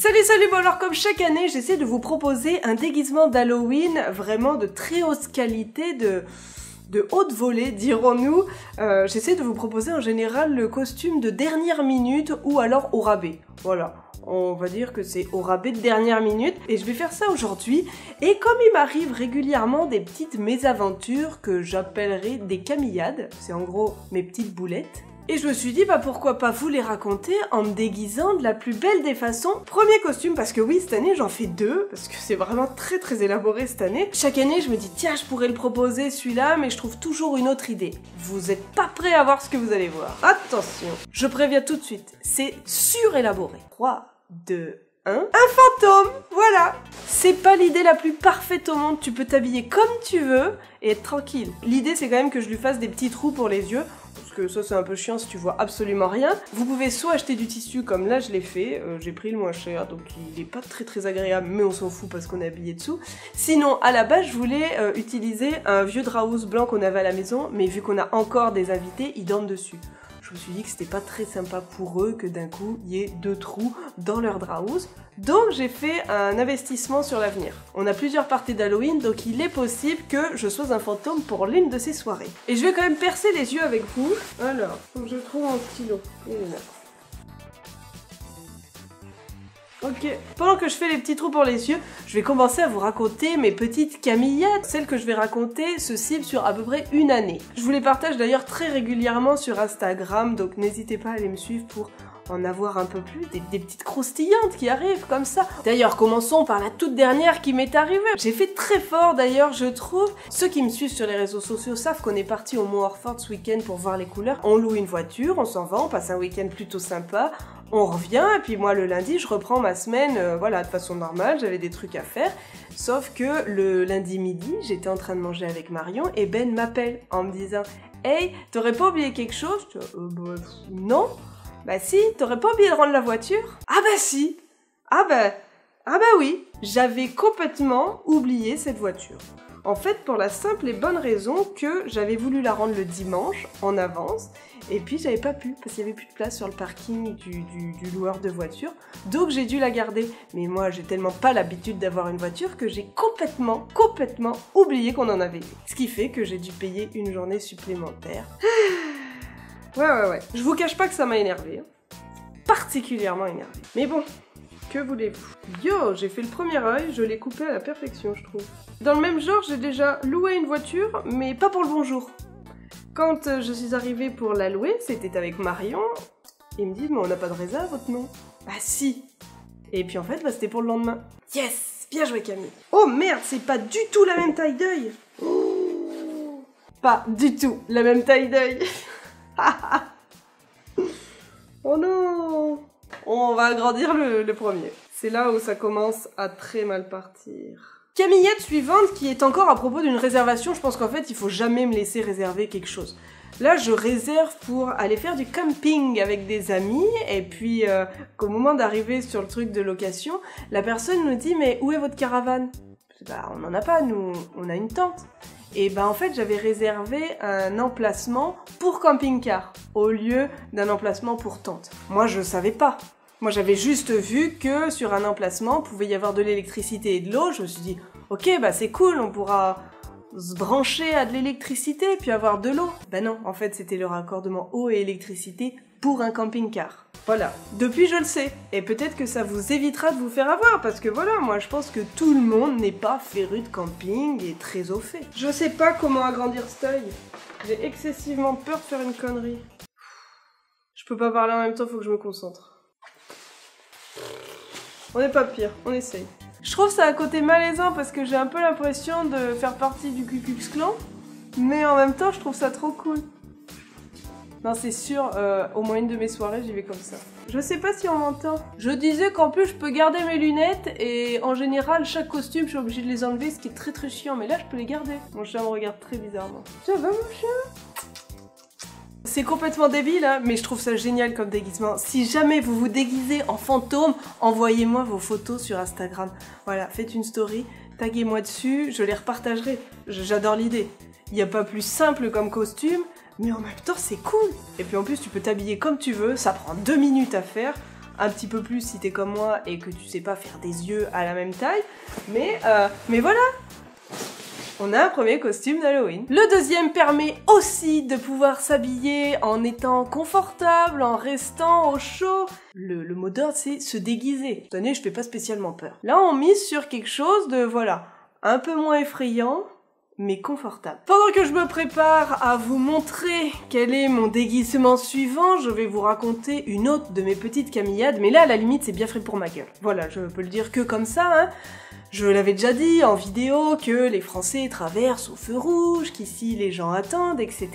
Salut salut, bon alors comme chaque année j'essaie de vous proposer un déguisement d'Halloween vraiment de très haute qualité, de haute volée dirons-nous. J'essaie de vous proposer en général le costume de dernière minute ou alors au rabais, voilà. On va dire que c'est au rabais de dernière minute et je vais faire ça aujourd'hui. Et comme il m'arrive régulièrement des petites mésaventures que j'appellerai des camillades, c'est en gros mes petites boulettes. Et je me suis dit, bah pourquoi pas vous les raconter en me déguisant de la plus belle des façons. Premier costume, parce que oui, cette année j'en fais deux, parce que c'est vraiment très très élaboré cette année. Chaque année je me dis, tiens, je pourrais le proposer celui-là, mais je trouve toujours une autre idée. Vous êtes pas prêts à voir ce que vous allez voir. Attention, je préviens tout de suite, c'est surélaboré. 3, 2, 1. Un fantôme, voilà. C'est pas l'idée la plus parfaite au monde, tu peux t'habiller comme tu veux et être tranquille. L'idée c'est quand même que je lui fasse des petits trous pour les yeux, parce que ça c'est un peu chiant si tu vois absolument rien. Vous pouvez soit acheter du tissu comme là je l'ai fait, j'ai pris le moins cher donc il est pas très agréable mais on s'en fout parce qu'on est habillé dessous. Sinon à la base je voulais utiliser un vieux drahouse blanc qu'on avait à la maison, mais vu qu'on a encore des invités, ils dorment dessus. Je me suis dit que c'était pas très sympa pour eux que d'un coup il y ait 2 trous dans leur drahouse. Donc j'ai fait un investissement sur l'avenir. On a plusieurs parties d'Halloween, donc il est possible que je sois un fantôme pour l'une de ces soirées. Et je vais quand même percer les yeux avec vous. Alors, faut que je trouve un stylo. Il est là. Ok, pendant que je fais les petits trous pour les yeux, je vais commencer à vous raconter mes petites camillades. Celles que je vais raconter se ciblent sur à peu près une année. Je vous les partage d'ailleurs très régulièrement sur Instagram, donc n'hésitez pas à aller me suivre pour en avoir un peu plus, des petites croustillantes qui arrivent comme ça. D'ailleurs, commençons par la toute dernière qui m'est arrivée. J'ai fait très fort d'ailleurs, je trouve. Ceux qui me suivent sur les réseaux sociaux savent qu'on est parti au Mont Orford ce week-end pour voir les couleurs. On loue une voiture, on s'en va, on passe un week-end plutôt sympa. On revient, et puis moi le lundi, je reprends ma semaine, voilà, de façon normale, j'avais des trucs à faire. Sauf que le lundi midi, j'étais en train de manger avec Marion, et Ben m'appelle en me disant « Hey, t'aurais pas oublié quelque chose ?» Non. Bah si, t'aurais pas oublié de rendre la voiture? Ah bah si. Ah bah oui, j'avais complètement oublié cette voiture. En fait, pour la simple et bonne raison que j'avais voulu la rendre le dimanche, en avance, et puis j'avais pas pu, parce qu'il y avait plus de place sur le parking du loueur de voiture, donc j'ai dû la garder. Mais moi, j'ai tellement pas l'habitude d'avoir une voiture que j'ai complètement oublié qu'on en avait une. Ce qui fait que j'ai dû payer une journée supplémentaire. Ouais. Je vous cache pas que ça m'a énervé, hein. Particulièrement énervé. Mais bon, que voulez-vous? Yo, j'ai fait le premier œil, je l'ai coupé à la perfection, je trouve. Dans le même genre, j'ai déjà loué une voiture, mais pas pour le bonjour. Quand je suis arrivée pour la louer, c'était avec Marion. Il me dit, mais on n'a pas de réserve à votre nom. Bah si. Et puis en fait, bah, c'était pour le lendemain. Yes, bien joué Camille. Oh merde, c'est pas du tout la même taille d'œil. Pas du tout la même taille d'œil. Oh non. On va agrandir le premier. C'est là où ça commence à très mal partir. Camillette suivante qui est encore à propos d'une réservation. Je pense qu'en fait il faut jamais me laisser réserver quelque chose. Là je réserve pour aller faire du camping avec des amis et puis qu'au moment d'arriver sur le truc de location, la personne nous dit mais où est votre caravane? Bah on n'en a pas, nous on a une tente. Et bah en fait j'avais réservé un emplacement pour camping-car au lieu d'un emplacement pour tente. Moi je savais pas. Moi j'avais juste vu que sur un emplacement pouvait y avoir de l'électricité et de l'eau. Je me suis dit ok bah c'est cool, on pourra se brancher à de l'électricité puis avoir de l'eau. Bah non, en fait c'était le raccordement eau et électricité pour un camping-car. Voilà, depuis je le sais, et peut-être que ça vous évitera de vous faire avoir, parce que voilà, moi je pense que tout le monde n'est pas féru de camping et très au fait. Je sais pas comment agrandir cet œil, j'ai excessivement peur de faire une connerie. Je peux pas parler en même temps, faut que je me concentre. On n'est pas pire, on essaye. Je trouve ça à côté malaisant parce que j'ai un peu l'impression de faire partie du Ku Klux Klan, mais en même temps je trouve ça trop cool. Non c'est sûr, au moins une de mes soirées j'y vais comme ça. Je sais pas si on m'entend. Je disais qu'en plus je peux garder mes lunettes et en général chaque costume je suis obligée de les enlever, ce qui est très chiant, mais là je peux les garder. Mon chat me regarde très bizarrement. Ça va mon chat? C'est complètement débile hein, mais je trouve ça génial comme déguisement. Si jamais vous vous déguisez en fantôme, envoyez-moi vos photos sur Instagram. Voilà, faites une story, taguez-moi dessus, je les repartagerai. J'adore l'idée. Il n'y a pas plus simple comme costume, mais en même temps c'est cool. Et puis en plus tu peux t'habiller comme tu veux, ça prend 2 minutes à faire. un petit peu plus si t'es comme moi et que tu sais pas faire des yeux à la même taille. Mais voilà, on a un premier costume d'Halloween. Le deuxième permet aussi de pouvoir s'habiller en étant confortable, en restant au chaud. Le mot d'ordre, c'est se déguiser. Cette année, je fais pas spécialement peur. Là, on mise sur quelque chose de, voilà, un peu moins effrayant, mais confortable. Pendant que je me prépare à vous montrer quel est mon déguisement suivant, je vais vous raconter une autre de mes petites camillades, mais là, à la limite, c'est bien fait pour ma gueule. Voilà, je peux le dire que comme ça, hein. Je l'avais déjà dit en vidéo que les Français traversent au feu rouge, qu'ici les gens attendent, etc.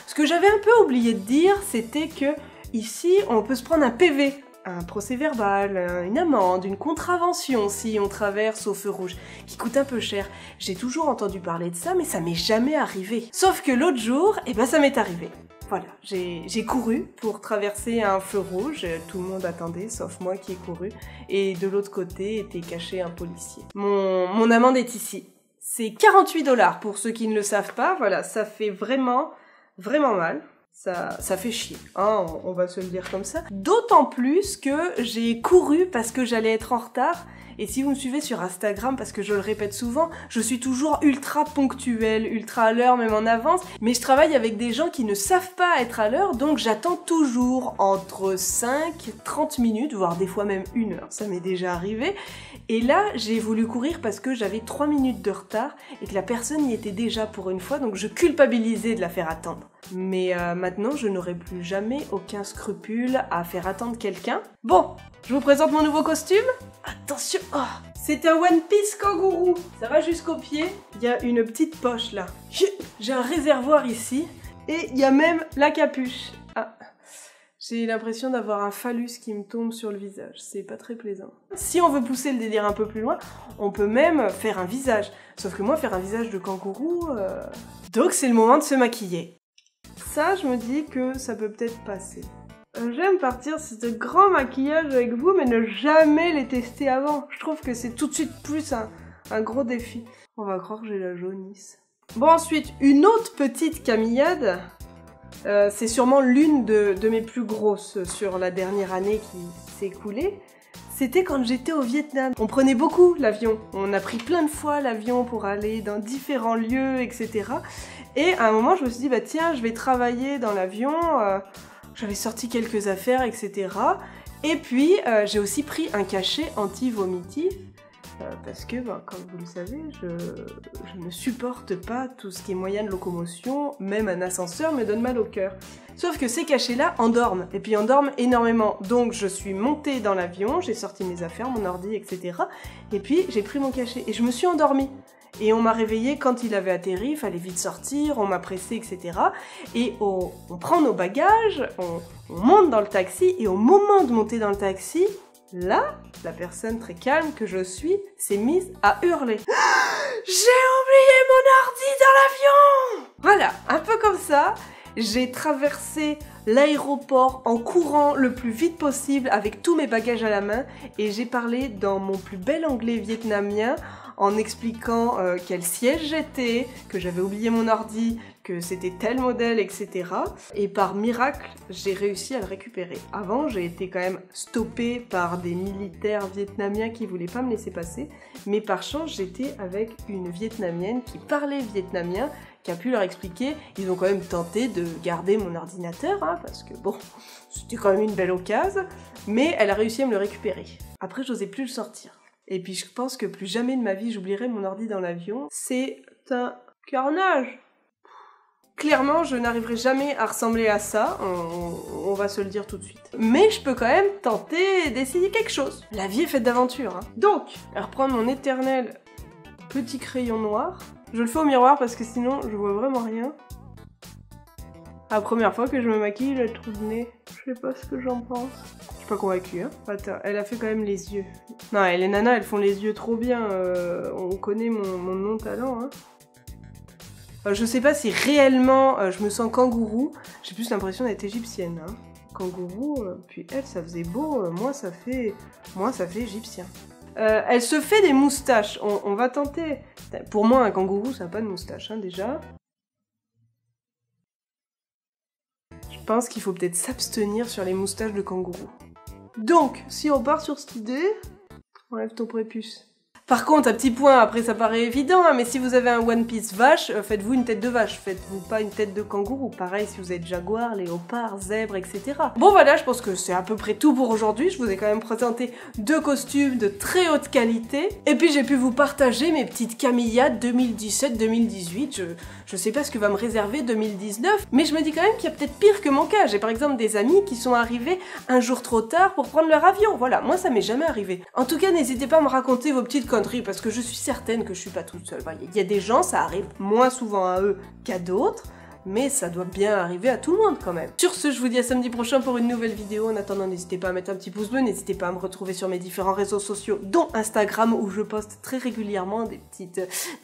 Ce que j'avais un peu oublié de dire, c'était que ici, on peut se prendre un PV, un procès verbal, une amende, une contravention si on traverse au feu rouge, qui coûte un peu cher. J'ai toujours entendu parler de ça, mais ça m'est jamais arrivé. Sauf que l'autre jour, eh ben ça m'est arrivé. Voilà, j'ai couru pour traverser un feu rouge, tout le monde attendait, sauf moi qui ai couru, et de l'autre côté était caché un policier. Mon amende est ici. C'est 48 $ pour ceux qui ne le savent pas, voilà, ça fait vraiment, vraiment mal. Ça fait chier, hein, on va se le dire comme ça. D'autant plus que j'ai couru parce que j'allais être en retard. Et si vous me suivez sur Instagram, parce que je le répète souvent, je suis toujours ultra ponctuelle, ultra à l'heure, même en avance. Mais je travaille avec des gens qui ne savent pas être à l'heure, donc j'attends toujours entre 5 et 30 minutes, voire des fois même 1 heure. Ça m'est déjà arrivé. Et là, j'ai voulu courir parce que j'avais 3 minutes de retard et que la personne y était déjà pour une fois, donc je culpabilisais de la faire attendre. Mais maintenant, je n'aurai plus jamais aucun scrupule à faire attendre quelqu'un. Bon, je vous présente mon nouveau costume. Attention, oh, c'est un One Piece kangourou. Ça va jusqu'au pied. Il y a une petite poche là. J'ai un réservoir ici. Et il y a même la capuche. Ah, j'ai l'impression d'avoir un phallus qui me tombe sur le visage. C'est pas très plaisant. Si on veut pousser le délire un peu plus loin, on peut même faire un visage. Sauf que moi, faire un visage de kangourou... Donc c'est le moment de se maquiller. Ça, je me dis que ça peut peut-être passer. J'aime partir sur ce grand maquillage avec vous, mais ne jamais les tester avant. Je trouve que c'est tout de suite plus un gros défi. On va croire que j'ai la jaunisse. Bon, ensuite, une autre petite camillade. C'est sûrement l'une de mes plus grosses sur la dernière année qui s'est écoulée. C'était quand j'étais au Vietnam. On prenait beaucoup l'avion. On a pris plein de fois l'avion pour aller dans différents lieux, etc. Et à un moment, je me suis dit, bah tiens, je vais travailler dans l'avion. J'avais sorti quelques affaires, etc. Et puis, j'ai aussi pris un cachet anti-vomitif. Parce que, ben, comme vous le savez, je ne supporte pas tout ce qui est moyen de locomotion. Même un ascenseur me donne mal au cœur. Sauf que ces cachets-là endorment. Et puis endorment énormément. Donc, je suis montée dans l'avion, j'ai sorti mes affaires, mon ordi, etc. Et puis, j'ai pris mon cachet. Et je me suis endormie. Et on m'a réveillée quand il avait atterri, il fallait vite sortir, on m'a pressée, etc. Et on prend nos bagages, on monte dans le taxi, et au moment de monter dans le taxi, là, la personne très calme que je suis s'est mise à hurler. J'ai oublié mon ordi dans l'avion! Voilà, un peu comme ça, j'ai traversé l'aéroport en courant le plus vite possible avec tous mes bagages à la main, et j'ai parlé dans mon plus bel anglais vietnamien, en expliquant quel siège j'étais, que j'avais oublié mon ordi, que c'était tel modèle, etc. Et par miracle, j'ai réussi à le récupérer. Avant, j'ai été quand même stoppée par des militaires vietnamiens qui voulaient pas me laisser passer, mais par chance, j'étais avec une vietnamienne qui parlait vietnamien, qui a pu leur expliquer. Ils ont quand même tenté de garder mon ordinateur, hein, parce que bon, c'était quand même une belle occasion, mais elle a réussi à me le récupérer. Après, j'osais plus le sortir. Et puis je pense que plus jamais de ma vie j'oublierai mon ordi dans l'avion. C'est un carnage. Clairement, je n'arriverai jamais à ressembler à ça, on va se le dire tout de suite. Mais je peux quand même tenter d'essayer quelque chose. La vie est faite d'aventures, hein. Donc, à reprendre mon éternel petit crayon noir. Je le fais au miroir parce que sinon je vois vraiment rien. La première fois que je me maquille, le trou de nez. Je sais pas ce que j'en pense. Je suis pas convaincue, hein. Attends, elle a fait quand même les yeux. Non, et les nanas, elles font les yeux trop bien. On connaît mon non-talent, hein. Je sais pas si réellement je me sens kangourou. J'ai plus l'impression d'être égyptienne, hein. Kangourou, puis elle, ça faisait beau. Moi, ça fait égyptien. Elle se fait des moustaches. On va tenter. Pour moi, un kangourou, ça n'a pas de moustache, hein, déjà. Je pense qu'il faut peut-être s'abstenir sur les moustaches de kangourou. Donc, si on part sur cette idée, enlève ton prépuce. Par contre, un petit point, après ça paraît évident, hein, mais si vous avez un One Piece vache, faites-vous une tête de vache, faites-vous pas une tête de kangourou. Pareil si vous êtes jaguar, léopard, zèbre, etc. Bon voilà, je pense que c'est à peu près tout pour aujourd'hui. Je vous ai quand même présenté 2 costumes de très haute qualité. Et puis j'ai pu vous partager mes petites camillades 2017-2018. Je sais pas ce que va me réserver 2019, mais je me dis quand même qu'il y a peut-être pire que mon cas. J'ai par exemple des amis qui sont arrivés un jour trop tard pour prendre leur avion. Voilà, moi ça m'est jamais arrivé. En tout cas, n'hésitez pas à me raconter vos petites conneries parce que je suis certaine que je suis pas toute seule. Il y a des gens, ça arrive moins souvent à eux qu'à d'autres, mais ça doit bien arriver à tout le monde quand même. Sur ce, je vous dis à samedi prochain pour une nouvelle vidéo. En attendant, n'hésitez pas à mettre un petit pouce bleu, n'hésitez pas à me retrouver sur mes différents réseaux sociaux, dont Instagram, où je poste très régulièrement des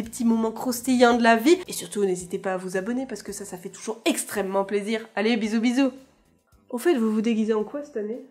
petits moments croustillants de la vie. Et surtout, n'hésitez pas à vous abonner parce que ça fait toujours extrêmement plaisir. Allez, bisous bisous. Au fait, vous vous déguisez en quoi cette année ?